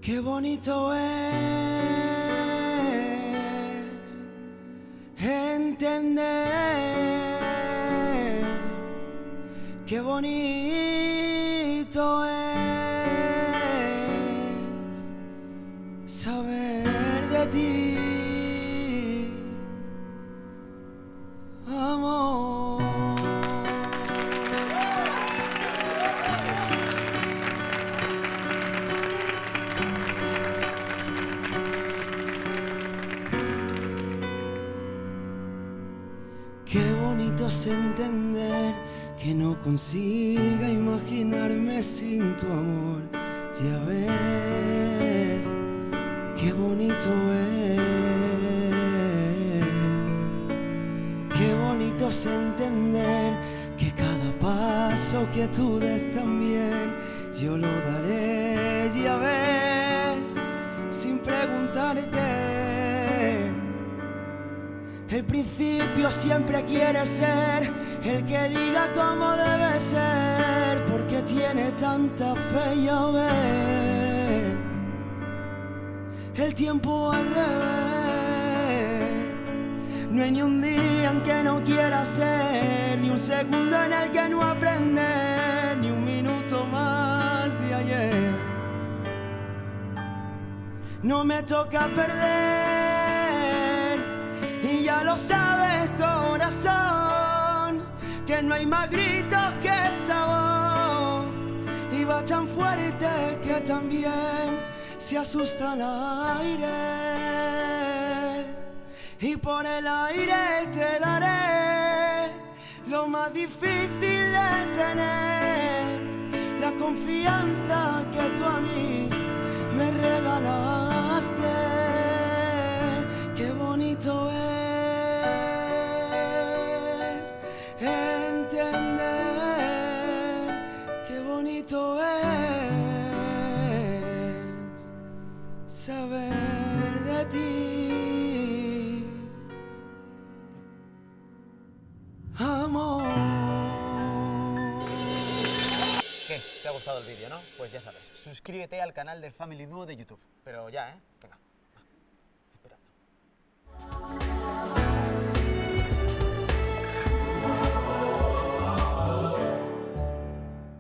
Qué bonito es entender, qué bonito es saber de ti, amor. Qué bonito es entender que no consiga imaginarme sin tu amor. Ya ves, qué bonito es. Qué bonito es entender que cada paso que tú des también yo lo daré. Ya ves, sin preguntarte. El principio siempre quiere ser el que diga cómo debe ser, porque tiene tanta fe, ya ves. El tiempo al revés. No hay ni un día en que no quiera ser, ni un segundo en el que no aprender, ni un minuto más de ayer. No me toca perder. Y ya lo sabes, corazón, que no hay más gritos que esta voz. Y va tan fuerte que también se asusta el aire. Y por el aire te daré lo más difícil de tener, la confianza que tú a mí me regalaste. Qué bonito es entender, qué bonito es saber de ti, amor. ¿Qué? ¿Te ha gustado el vídeo, no? Pues ya sabes, suscríbete al canal de Family Duo de YouTube. Pero ya, ¿eh? Venga.